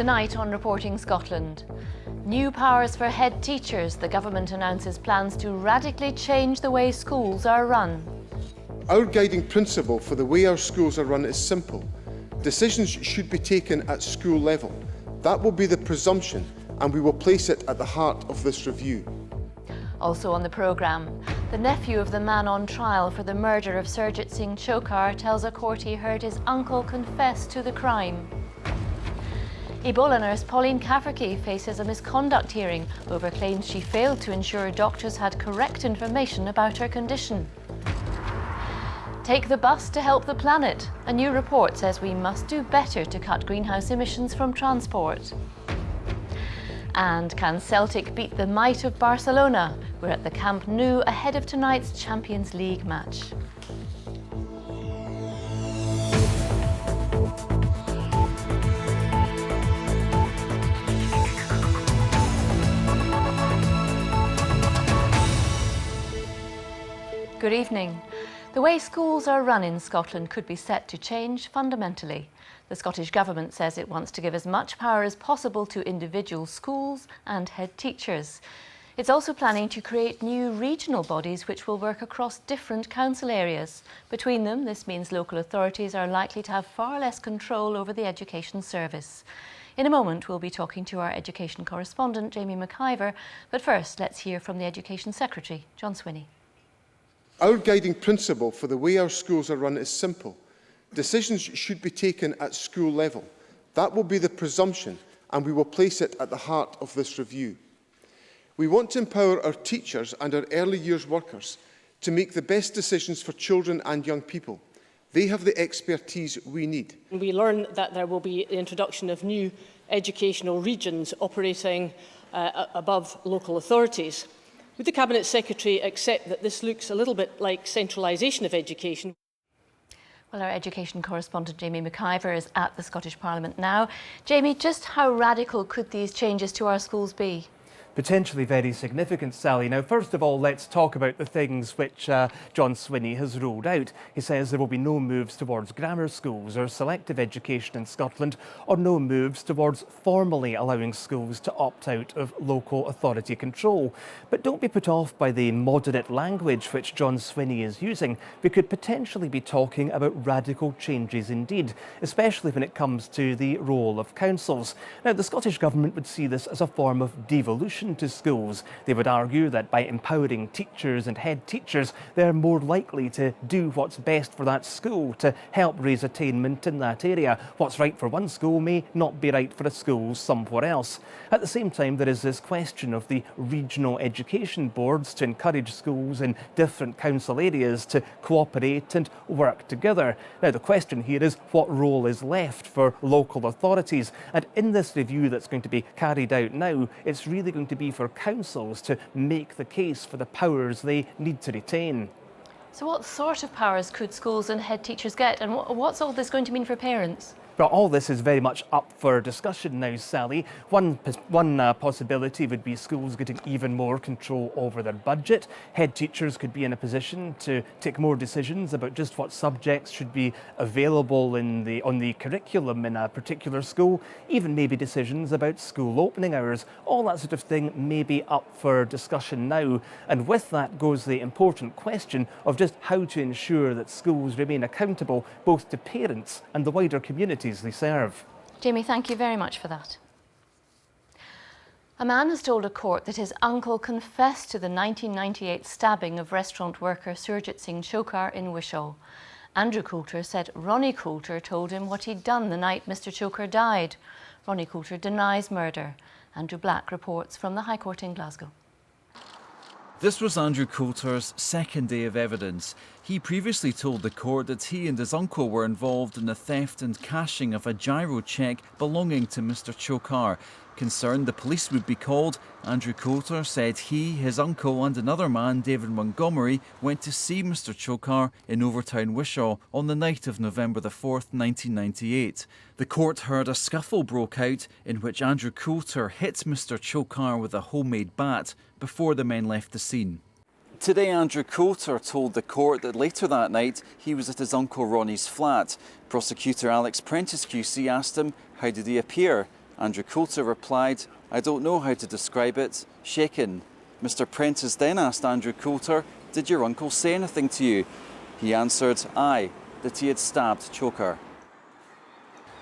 Tonight on Reporting Scotland. New powers for head teachers. The government announces plans to radically change the way schools are run. Our guiding principle for the way our schools are run is simple. Decisions should be taken at school level. That will be the presumption, and we will place it at the heart of this review. Also on the programme, the nephew of the man on trial for the murder of Surjit Singh Chokar tells a court he heard his uncle confess to the crime. Ebola nurse Pauline Cafferty faces a misconduct hearing over claims she failed to ensure doctors had correct information about her condition. Take the bus to help the planet. A new report says we must do better to cut greenhouse emissions from transport. And can Celtic beat the might of Barcelona? We're at the Camp Nou ahead of tonight's Champions League match. Good evening. The way schools are run in Scotland could be set to change fundamentally. The Scottish Government says it wants to give as much power as possible to individual schools and head teachers. It's also planning to create new regional bodies which will work across different council areas. Between them, this means local authorities are likely to have far less control over the education service. In a moment, we'll be talking to our education correspondent, Jamie McIver, but first, let's hear from the Education Secretary, John Swinney. Our guiding principle for the way our schools are run is simple. Decisions should be taken at school level. That will be the presumption, and we will place it at the heart of this review. We want to empower our teachers and our early years workers to make the best decisions for children and young people. They have the expertise we need. We learn that there will be the introduction of new educational regions operating above local authorities. Would the Cabinet Secretary accept that this looks a little bit like centralisation of education? Well, our education correspondent Jamie McIver is at the Scottish Parliament now. Jamie, just how radical could these changes to our schools be? Potentially very significant, Sally. Now, first of all, let's talk about the things which John Swinney has ruled out. He says there will be no moves towards grammar schools or selective education in Scotland, or no moves towards formally allowing schools to opt out of local authority control. But don't be put off by the moderate language which John Swinney is using. We could potentially be talking about radical changes indeed, especially when it comes to the role of councils. Now, the Scottish Government would see this as a form of devolution to schools. They would argue that by empowering teachers and head teachers, they're more likely to do what's best for that school to help raise attainment in that area. What's right for one school may not be right for a school somewhere else. At the same time, there is this question of the regional education boards to encourage schools in different council areas to cooperate and work together. Now, the question here is what role is left for local authorities? And in this review that's going to be carried out now, it's really going to be for councils to make the case for the powers they need to retain. So what sort of powers could schools and head teachers get, and what's all this going to mean for parents? But all this is very much up for discussion now, Sally. One possibility would be schools getting even more control over their budget. Head teachers could be in a position to take more decisions about just what subjects should be available on the curriculum in a particular school, even maybe decisions about school opening hours. All that sort of thing may be up for discussion now. And with that goes the important question of just how to ensure that schools remain accountable both to parents and the wider communities they serve. Jamie, thank you very much for that. A man has told a court that his uncle confessed to the 1998 stabbing of restaurant worker Surjit Singh Chokar in Wishaw. Andrew Coulter said Ronnie Coulter told him what he'd done the night Mr Chokar died. Ronnie Coulter denies murder. Andrew Black reports from the High Court in Glasgow. This was Andrew Coulter's second day of evidence. He previously told the court that he and his uncle were involved in the theft and cashing of a gyro cheque belonging to Mr Chokar. Concerned the police would be called, Andrew Coulter said he, his uncle and another man, David Montgomery, went to see Mr Chokar in Overtown Wishaw on the night of November the 4th, 1998. The court heard a scuffle broke out in which Andrew Coulter hit Mr Chokar with a homemade bat before the men left the scene. Today, Andrew Coulter told the court that later that night he was at his uncle Ronnie's flat. Prosecutor Alex Prentice QC asked him, how did he appear? Andrew Coulter replied, "I don't know how to describe it, shaken." Mr Prentice then asked Andrew Coulter, "Did your uncle say anything to you?" He answered, "Aye, that he had stabbed Choker."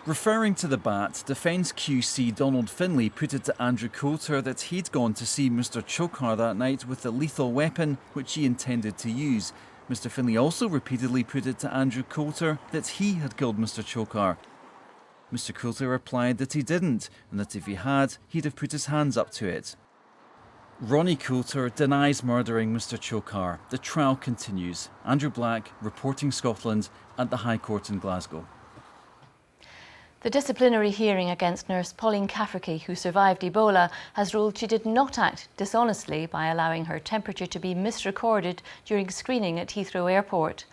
Referring to the bat, Defence QC Donald Finlay put it to Andrew Coulter that he'd gone to see Mr Choker that night with the lethal weapon which he intended to use. Mr Finlay also repeatedly put it to Andrew Coulter that he had killed Mr Choker. Mr Coulter replied that he didn't, and that if he had, he'd have put his hands up to it. Ronnie Coulter denies murdering Mr Choker. The trial continues. Andrew Black, reporting Scotland at the High Court in Glasgow. The disciplinary hearing against nurse Pauline Cafferty, who survived Ebola, has ruled she did not act dishonestly by allowing her temperature to be misrecorded during screening at Heathrow Airport.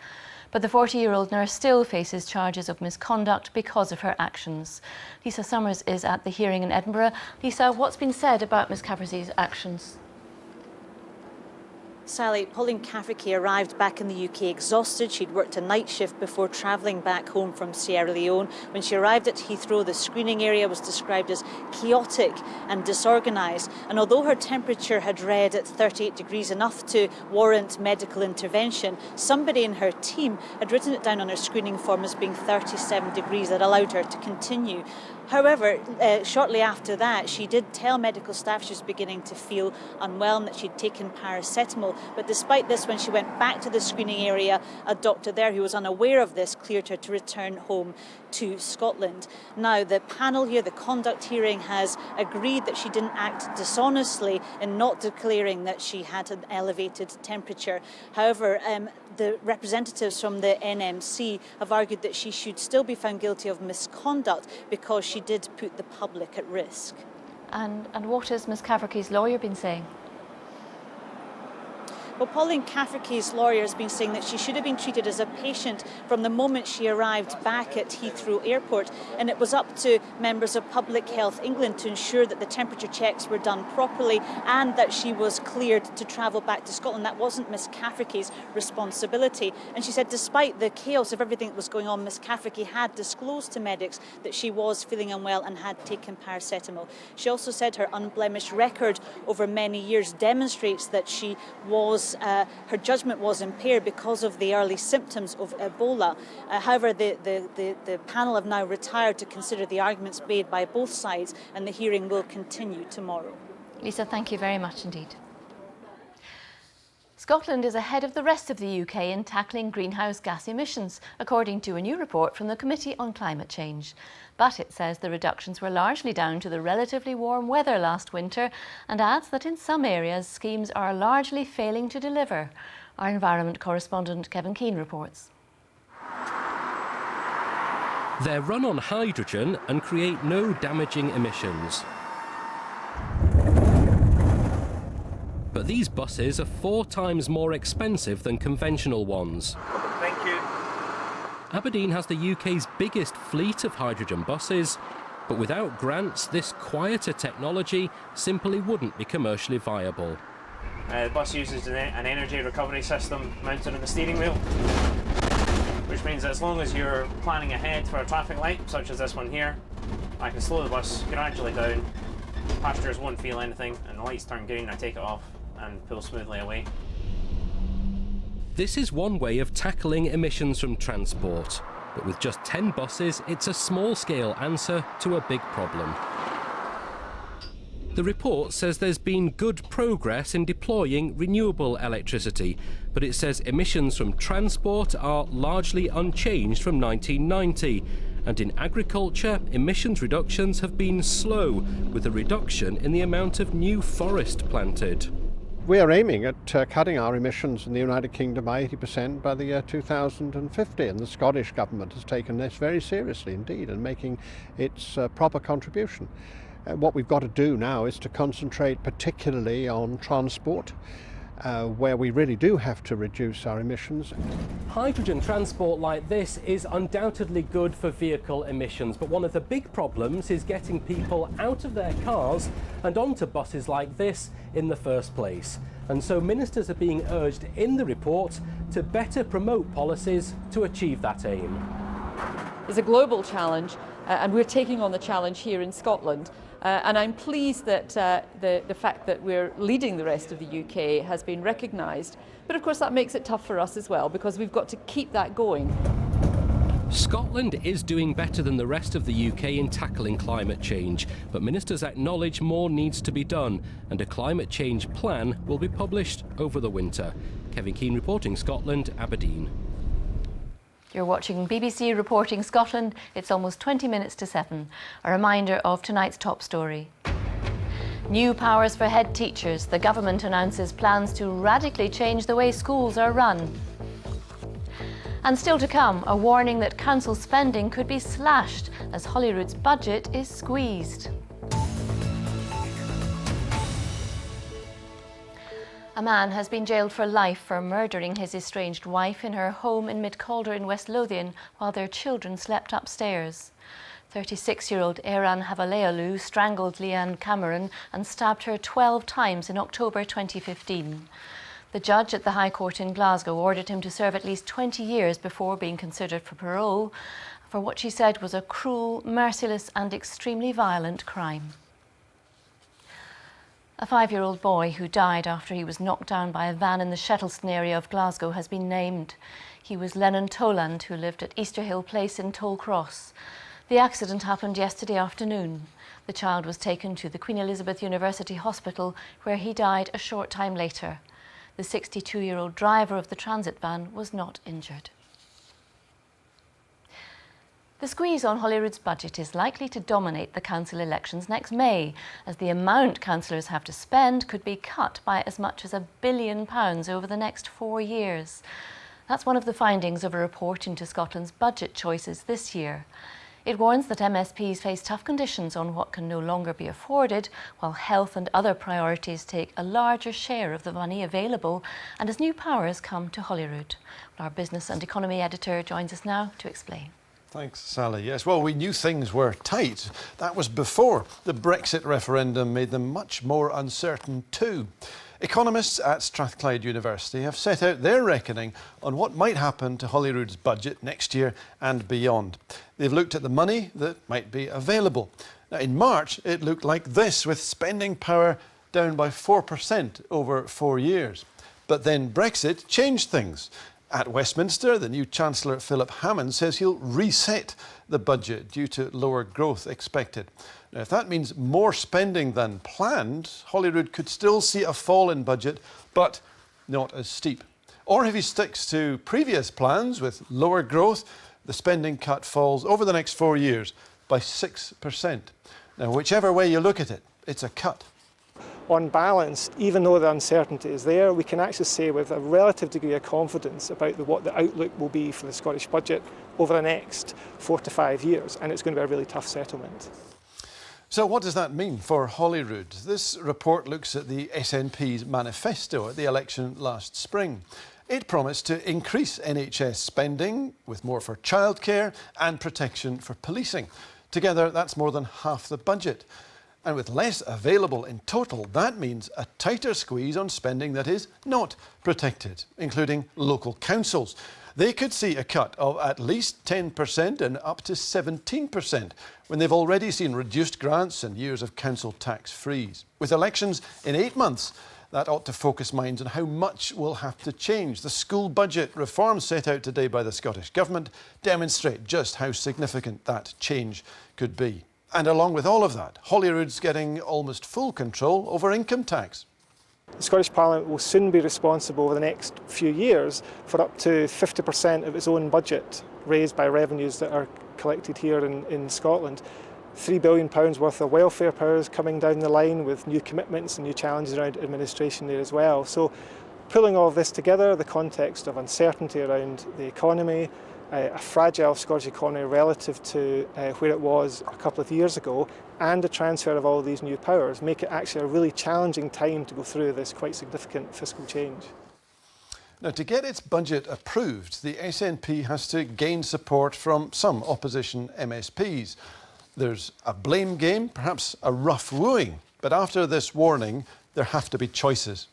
But the 40-year-old nurse still faces charges of misconduct because of her actions. Lisa Summers is at the hearing in Edinburgh. Lisa, what's been said about Ms Cafferty's actions? Sally, Pauline Cafferty arrived back in the UK exhausted. She'd worked a night shift before travelling back home from Sierra Leone. When she arrived at Heathrow, the screening area was described as chaotic and disorganised. And although her temperature had read at 38 degrees, enough to warrant medical intervention, somebody in her team had written it down on her screening form as being 37 degrees that allowed her to continue. However, shortly after that, she did tell medical staff she was beginning to feel unwell and that she'd taken paracetamol. But despite this, when she went back to the screening area, a doctor there who was unaware of this cleared her to return home to Scotland. Now, the panel here, the conduct hearing, has agreed that she didn't act dishonestly in not declaring that she had an elevated temperature. However, the representatives from the NMC have argued that she should still be found guilty of misconduct because she did put the public at risk. And what has Ms Cafferty's lawyer been saying? Well, Pauline Cafferty's lawyer has been saying that she should have been treated as a patient from the moment she arrived back at Heathrow Airport, and it was up to members of Public Health England to ensure that the temperature checks were done properly and that she was cleared to travel back to Scotland. That wasn't Miss Cafferty's responsibility. And she said despite the chaos of everything that was going on, Miss Cafferty had disclosed to medics that she was feeling unwell and had taken paracetamol. She also said her unblemished record over many years demonstrates that she was her judgment was impaired because of the early symptoms of Ebola. However, the panel have now retired to consider the arguments made by both sides, and the hearing will continue tomorrow. Lisa, thank you very much indeed. Scotland is ahead of the rest of the UK in tackling greenhouse gas emissions, according to a new report from the Committee on Climate Change. But it says the reductions were largely down to the relatively warm weather last winter and adds that in some areas schemes are largely failing to deliver. Our environment correspondent Kevin Keane reports. They run on hydrogen and create no damaging emissions. But these buses are 4 times more expensive than conventional ones. Thank you. Aberdeen has the UK's biggest fleet of hydrogen buses, but without grants, this quieter technology simply wouldn't be commercially viable. The bus uses an energy recovery system mounted on the steering wheel, which means that as long as you're planning ahead for a traffic light, such as this one here, I can slow the bus gradually down, passengers won't feel anything, and the lights turn green, I take it off and pull smoothly away. This is one way of tackling emissions from transport, but with just 10 buses, it's a small-scale answer to a big problem. The report says there's been good progress in deploying renewable electricity, but it says emissions from transport are largely unchanged from 1990. And in agriculture, emissions reductions have been slow, with a reduction in the amount of new forest planted. We are aiming at cutting our emissions in the United Kingdom by 80% by the year 2050, and the Scottish Government has taken this very seriously indeed and making its proper contribution. What we've got to do now is to concentrate particularly on transport, where we really do have to reduce our emissions. Hydrogen transport like this is undoubtedly good for vehicle emissions, but one of the big problems is getting people out of their cars and onto buses like this in the first place. And so ministers are being urged in the report to better promote policies to achieve that aim. It's a global challenge, and we're taking on the challenge here in Scotland. And I'm pleased that the fact that we're leading the rest of the UK has been recognised. But of course that makes it tough for us as well, because we've got to keep that going. Scotland is doing better than the rest of the UK in tackling climate change, but ministers acknowledge more needs to be done, and a climate change plan will be published over the winter. Kevin Keane reporting Scotland, Aberdeen. You're watching BBC Reporting Scotland. It's almost 20 minutes to 7. A reminder of tonight's top story. New powers for head teachers. The government announces plans to radically change the way schools are run. And still to come, a warning that council spending could be slashed as Holyrood's budget is squeezed. A man has been jailed for life for murdering his estranged wife in her home in Mid-Calder in West Lothian while their children slept upstairs. 36-year-old Eran Havaleolu strangled Leanne Cameron and stabbed her 12 times in October 2015. The judge at the High Court in Glasgow ordered him to serve at least 20 years before being considered for parole for what she said was a cruel, merciless and extremely violent crime. A 5-year-old boy who died after he was knocked down by a van in the Shettleston area of Glasgow has been named. He was Lennon Toland, who lived at Easterhill Place in Tollcross. The accident happened yesterday afternoon. The child was taken to the Queen Elizabeth University Hospital, where he died a short time later. The 62-year-old driver of the transit van was not injured. The squeeze on Holyrood's budget is likely to dominate the council elections next May, as the amount councillors have to spend could be cut by as much as £1 billion over the next 4 years. That's one of the findings of a report into Scotland's budget choices this year. It warns that MSPs face tough conditions on what can no longer be afforded, while health and other priorities take a larger share of the money available, and as new powers come to Holyrood. Our business and economy editor joins us now to explain. Thanks, Sally. Yes, well, we knew things were tight. That was before the Brexit referendum made them much more uncertain too. Economists at Strathclyde University have set out their reckoning on what might happen to Holyrood's budget next year and beyond. They've looked at the money that might be available. Now, in March, it looked like this, with spending power down by 4% over 4 years. But then Brexit changed things. At Westminster, the new Chancellor Philip Hammond says he'll reset the budget due to lower growth expected. Now, if that means more spending than planned, Holyrood could still see a fall in budget, but not as steep. Or if he sticks to previous plans with lower growth, the spending cut falls over the next 4 years by 6%. Now, whichever way you look at it, it's a cut. On balance, even though the uncertainty is there, we can actually say with a relative degree of confidence about what the outlook will be for the Scottish budget over the next 4 to 5 years, and it's going to be a really tough settlement. So what does that mean for Holyrood? This report looks at the SNP's manifesto at the election last spring. It promised to increase NHS spending with more for childcare and protection for policing. Together, that's more than half the budget. And with less available in total, that means a tighter squeeze on spending that is not protected, including local councils. They could see a cut of at least 10% and up to 17% when they've already seen reduced grants and years of council tax freeze. With elections in 8 months, that ought to focus minds on how much will have to change. The school budget reforms set out today by the Scottish Government demonstrate just how significant that change could be. And along with all of that, Holyrood's getting almost full control over income tax. The Scottish Parliament will soon be responsible over the next few years for up to 50% of its own budget raised by revenues that are collected here in Scotland. £3 billion worth of welfare powers coming down the line with new commitments and new challenges around administration there as well. So pulling all of this together, the context of uncertainty around the economy, a fragile Scottish economy relative to where it was a couple of years ago, and the transfer of all these new powers make it actually a really challenging time to go through this quite significant fiscal change. Now, to get its budget approved, the SNP has to gain support from some opposition MSPs. There's a blame game, perhaps a rough wooing, but after this warning, there have to be choices.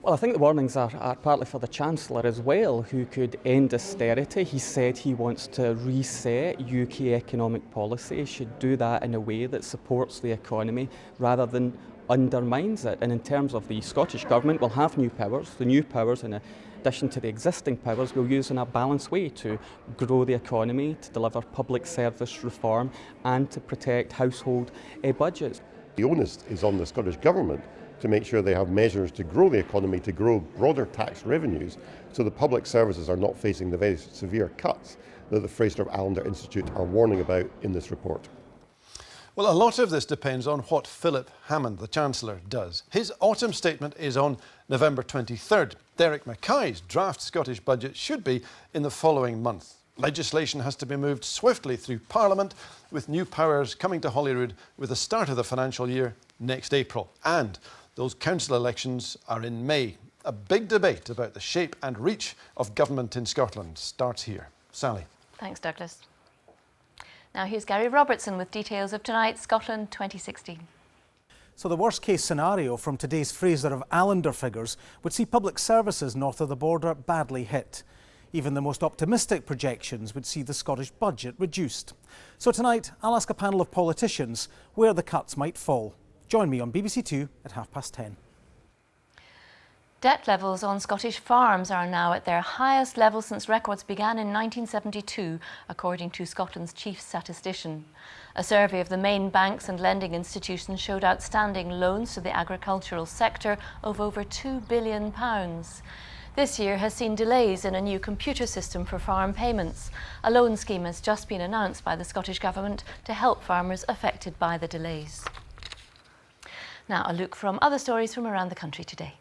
Well, I think the warnings are partly for the Chancellor as well, who could end austerity. He said he wants to reset UK economic policy, should do that in a way that supports the economy rather than undermines it. And in terms of the Scottish Government, we'll have new powers. The new powers, in addition to the existing powers, we'll use in a balanced way to grow the economy, to deliver public service reform and to protect household budgets. The onus is on the Scottish Government to make sure they have measures to grow the economy, to grow broader tax revenues, so the public services are not facing the very severe cuts that the Fraser Allender Institute are warning about in this report. Well, a lot of this depends on what Philip Hammond, the Chancellor, does. His autumn statement is on November 23rd. Derek Mackay's draft Scottish budget should be in the following month. Legislation has to be moved swiftly through Parliament, with new powers coming to Holyrood with the start of the financial year next April. And those council elections are in May. A big debate about the shape and reach of government in Scotland starts here. Sally. Thanks, Douglas. Now here's Gary Robertson with details of tonight's Scotland 2016. So the worst case scenario from today's Fraser of Allender figures would see public services north of the border badly hit. Even the most optimistic projections would see the Scottish budget reduced. So tonight, I'll ask a panel of politicians where the cuts might fall. Join me on BBC Two at 10:30. Debt levels on Scottish farms are now at their highest level since records began in 1972, according to Scotland's chief statistician. A survey of the main banks and lending institutions showed outstanding loans to the agricultural sector of over £2 billion. This year has seen delays in a new computer system for farm payments. A loan scheme has just been announced by the Scottish Government to help farmers affected by the delays. Now a look from other stories from around the country today.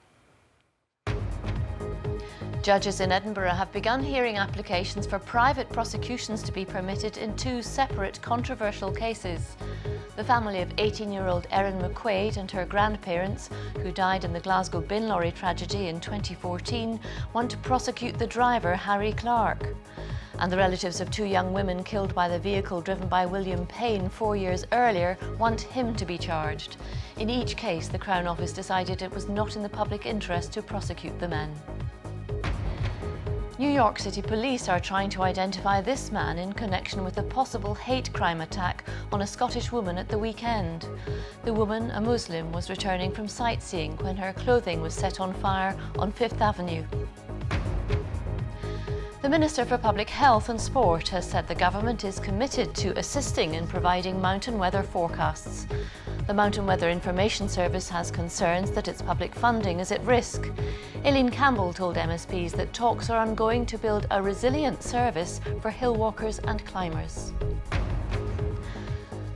Judges in Edinburgh have begun hearing applications for private prosecutions to be permitted in two separate controversial cases. The family of 18-year-old Erin McQuaid and her grandparents, who died in the Glasgow bin lorry tragedy in 2014, want to prosecute the driver, Harry Clark. And the relatives of two young women killed by the vehicle driven by William Payne 4 years earlier want him to be charged. In each case, the Crown Office decided it was not in the public interest to prosecute the men. New York City police are trying to identify this man in connection with a possible hate crime attack on a Scottish woman at the weekend. The woman, a Muslim, was returning from sightseeing when her clothing was set on fire on Fifth Avenue. The Minister for Public Health and Sport has said the government is committed to assisting in providing mountain weather forecasts. The Mountain Weather Information Service has concerns that its public funding is at risk. Aileen Campbell told MSPs that talks are ongoing to build a resilient service for hill walkers and climbers.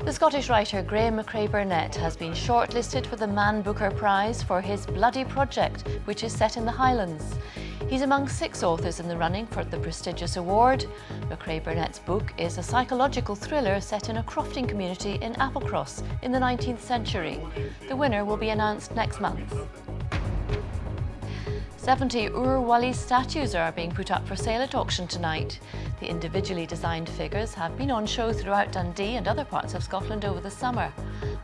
The Scottish writer Graham McRae-Burnett has been shortlisted for the Man Booker Prize for his Bloody Project, which is set in the Highlands. He's among 6 authors in the running for the prestigious award. McRae-Burnett's book is a psychological thriller set in a crofting community in Applecross in the 19th century. The winner will be announced next month. 70 Ur Wali statues are being put up for sale at auction tonight. The individually designed figures have been on show throughout Dundee and other parts of Scotland over the summer.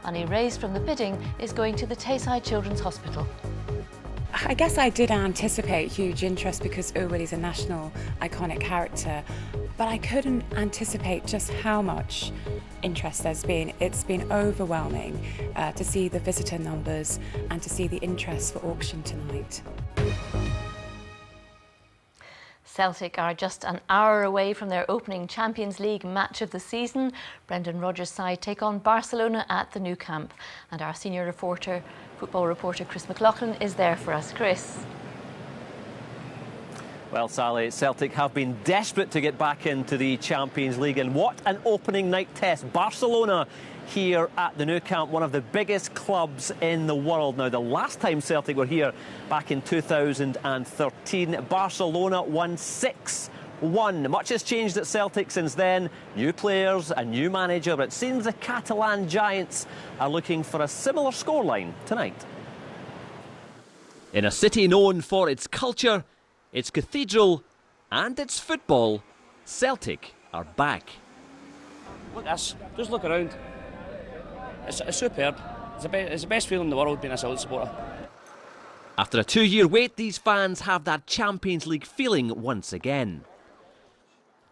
Money raised from the bidding is going to the Tayside Children's Hospital. I guess I did anticipate huge interest because Ur Wali's a national iconic character, but I couldn't anticipate just how much interest there's been. It's been overwhelming to see the visitor numbers and to see the interest for auction tonight. Celtic are just an hour away from their opening Champions League match of the season. Brendan Rodgers' side take on Barcelona at the Nou Camp. And our senior football reporter Chris McLaughlin is there for us. Chris. Well, Sally, Celtic have been desperate to get back into the Champions League, and what an opening night test. Barcelona here at the Nou Camp, one of the biggest clubs in the world. Now, the last time Celtic were here back in 2013, Barcelona won 6-1. Much has changed at Celtic since then. New players, a new manager, but it seems the Catalan Giants are looking for a similar scoreline tonight. In a city known for its culture, its cathedral and its football, Celtic are back. Look at this, just look around. It's superb. It's the best feeling in the world being a Celtic supporter. After a 2-year wait, these fans have that Champions League feeling once again.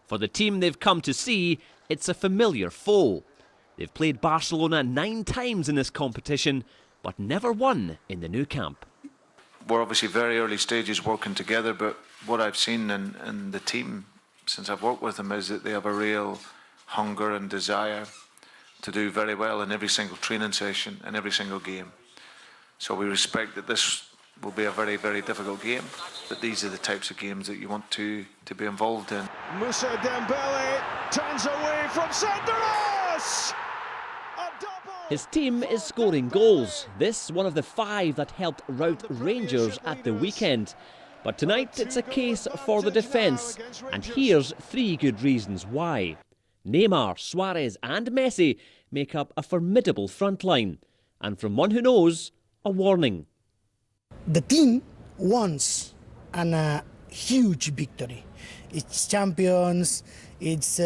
For the team they've come to see, it's a familiar foe. They've played Barcelona 9 times in this competition, but never won in the Nou Camp. We're obviously very early stages working together, but what I've seen in the team since I've worked with them is that they have a real hunger and desire to do very well in every single training session and every single game. So we respect that this will be a very, very difficult game, but these are the types of games that you want to be involved in. Moussa Dembele turns away from Senderos! His team is scoring goals. This one of the 5 that helped rout Rangers at the weekend. But tonight it's a case for the defence, and here's 3 good reasons why. Neymar, Suarez and Messi make up a formidable front line, and from one who knows, a warning. The team wants a huge victory. It's champions, it's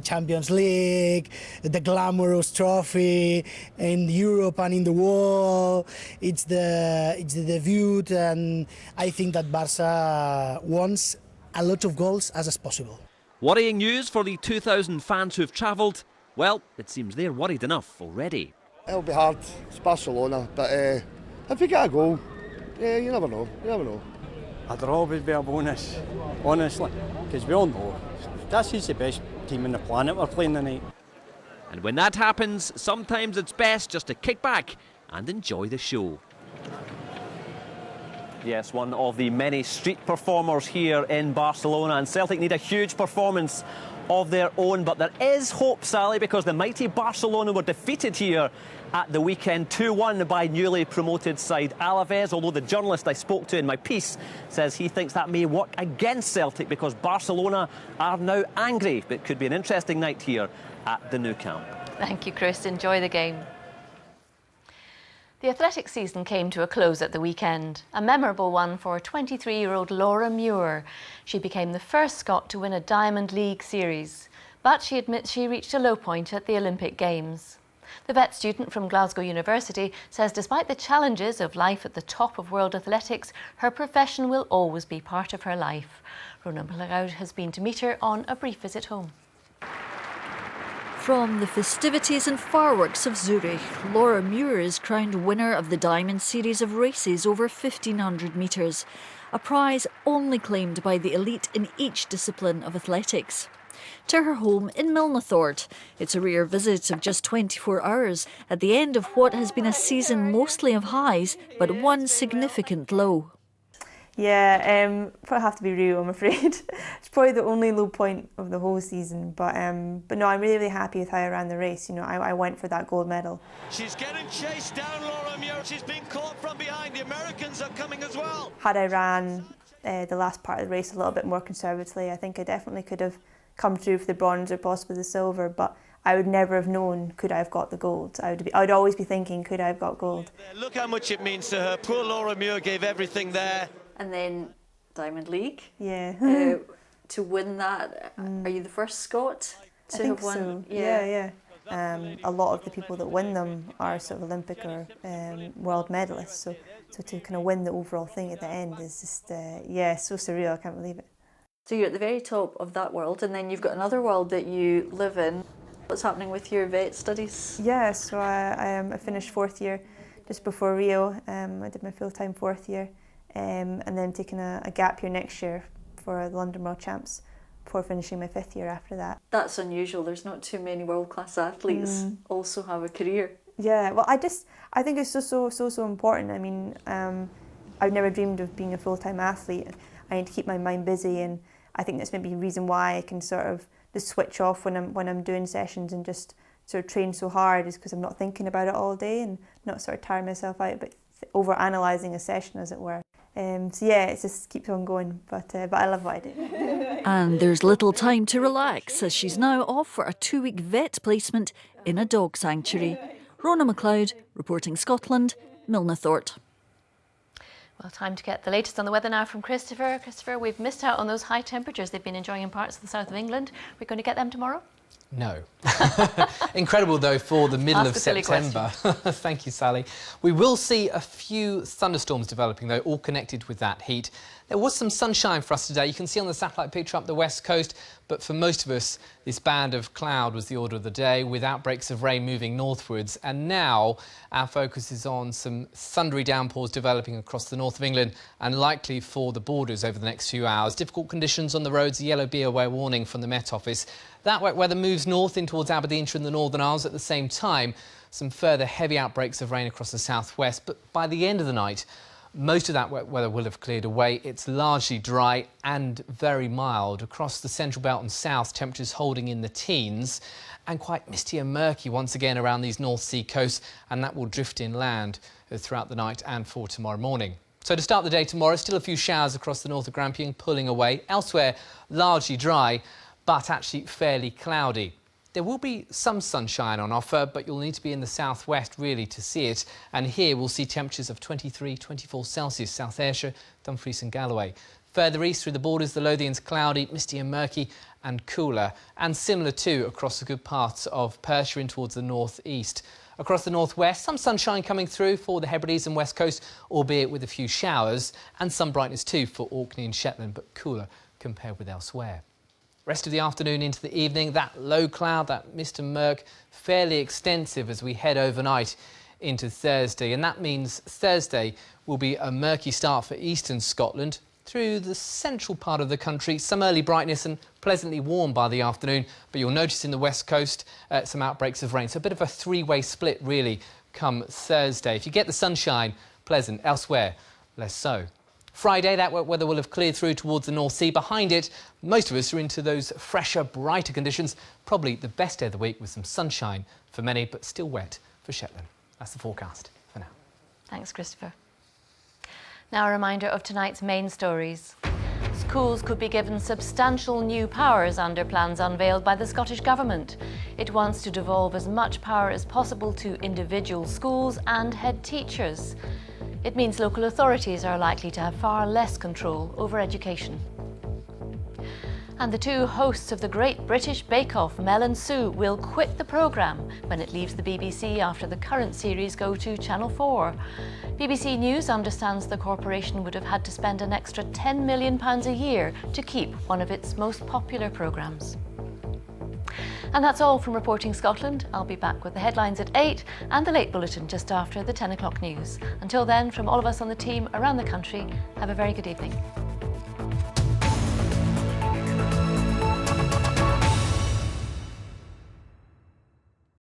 Champions League, the glamorous trophy in Europe and in the world. It's the debut, and I think that Barca wants a lot of goals as possible. Worrying news for the 2,000 fans who've travelled? Well, it seems they're worried enough already. It'll be hard. It's Barcelona, but if we get a goal, you never know. You never know. A draw would be a bonus, honestly, because we all know this is the best team on the planet we're playing tonight. And when that happens, sometimes it's best just to kick back and enjoy the show. Yes, one of the many street performers here in Barcelona, and Celtic need a huge performance of their own, but there is hope, Sally, because the mighty Barcelona were defeated here at the weekend 2-1 by newly promoted side Alaves, although the journalist I spoke to in my piece says he thinks that may work against Celtic because Barcelona are now angry. But it could be an interesting night here at the Nou Camp. Thank you, Chris. Enjoy the game. The athletics season came to a close at the weekend, a memorable one for 23-year-old Laura Muir. She became the first Scot to win a Diamond League series, but she admits she reached a low point at the Olympic Games. The vet student from Glasgow University says despite the challenges of life at the top of world athletics, her profession will always be part of her life. Rona McLeod has been to meet her on a brief visit home. From the festivities and fireworks of Zurich, Laura Muir is crowned winner of the Diamond Series of races over 1,500 metres, a prize only claimed by the elite in each discipline of athletics. To her home in Milnathort, it's a rare visit of just 24 hours at the end of what has been a season mostly of highs, but one significant low. Yeah, probably have to be real, I'm afraid. It's probably the only low point of the whole season, but no, I'm really, really happy with how I ran the race. You know, I went for that gold medal. She's getting chased down, Laura Muir. She's been caught from behind. The Americans are coming as well. Had I ran the last part of the race a little bit more conservatively, I think I definitely could have come through for the bronze or possibly the silver, but I would never have known, could I have got the gold? I would always be thinking, could I have got gold? Look how much it means to her. Poor Laura Muir gave everything there. And then Diamond League. Yeah. To win that, are you the first Scot to I think have won? So. Yeah. A lot of the people that win them are sort of Olympic or world medalists. So to kind of win the overall thing at the end is just, so surreal. I can't believe it. So you're at the very top of that world, and then you've got another world that you live in. What's happening with your vet studies? Yeah, so I finished 4th year just before Rio. I did my full-time 4th year. And then taking a gap year next year for the London World Champs before finishing my 5th year after that. That's unusual. There's not too many world-class athletes also have a career. Yeah, well, I think it's so important. I mean, I've never dreamed of being a full-time athlete. I need to keep my mind busy, and I think that's maybe a reason why I can sort of just switch off when I'm doing sessions and just sort of train so hard, is because I'm not thinking about it all day and not sort of tiring myself out, but over-analysing a session, as it were. So yeah, it just keeps on going, but I love what I do. And there's little time to relax, as she's now off for a 2-week vet placement in a dog sanctuary. Rona McLeod, reporting Scotland, Milnathort. Well, time to get the latest on the weather now from Christopher. Christopher, we've missed out on those high temperatures they've been enjoying in parts of the south of England. We're going to get them tomorrow? No. Incredible, though, for the middle of September. Thank you, Sally. We will see a few thunderstorms developing, though, all connected with that heat. There was some sunshine for us today. You can see on the satellite picture up the west coast, but for most of us, this band of cloud was the order of the day, with outbreaks of rain moving northwards. And now our focus is on some thundery downpours developing across the north of England and likely for the borders over the next few hours. Difficult conditions on the roads, a yellow be aware warning from the Met Office. That wet weather moves north in towards Aberdeenshire and the Northern Isles at the same time. Some further heavy outbreaks of rain across the southwest, but by the end of the night, most of that wet weather will have cleared away. It's largely dry and very mild. Across the central belt and south, temperatures holding in the teens and quite misty and murky once again around these North Sea coasts, and that will drift inland throughout the night and for tomorrow morning. So to start the day tomorrow, still a few showers across the north of Grampian pulling away. Elsewhere, largely dry, but actually fairly cloudy. There will be some sunshine on offer, but you'll need to be in the southwest really to see it. And here we'll see temperatures of 23, 24 Celsius, South Ayrshire, Dumfries and Galloway. Further east through the borders, the Lothians cloudy, misty and murky and cooler. And similar too across the good parts of Perthshire in towards the northeast. Across the northwest, some sunshine coming through for the Hebrides and west coast, albeit with a few showers. And some brightness too for Orkney and Shetland, but cooler compared with elsewhere. Rest of the afternoon into the evening, that low cloud, that mist and murk, fairly extensive as we head overnight into Thursday. And that means Thursday will be a murky start for eastern Scotland. Through the central part of the country, some early brightness and pleasantly warm by the afternoon. But you'll notice in the west coast some outbreaks of rain. So a bit of a three-way split really come Thursday. If you get the sunshine, pleasant. Elsewhere, less so. Friday, that wet weather will have cleared through towards the North Sea. Behind it, most of us are into those fresher, brighter conditions. Probably the best day of the week with some sunshine for many, but still wet for Shetland. That's the forecast for now. Thanks, Christopher. Now a reminder of tonight's main stories. Schools could be given substantial new powers under plans unveiled by the Scottish Government. It wants to devolve as much power as possible to individual schools and head teachers. It means local authorities are likely to have far less control over education. And the two hosts of the Great British Bake Off, Mel and Sue, will quit the programme when it leaves the BBC after the current series go to Channel 4. BBC News understands the corporation would have had to spend an extra £10 million a year to keep one of its most popular programmes. And that's all from Reporting Scotland. I'll be back with the headlines at 8 and the late bulletin just after the 10 o'clock news. Until then, from all of us on the team around the country, have a very good evening.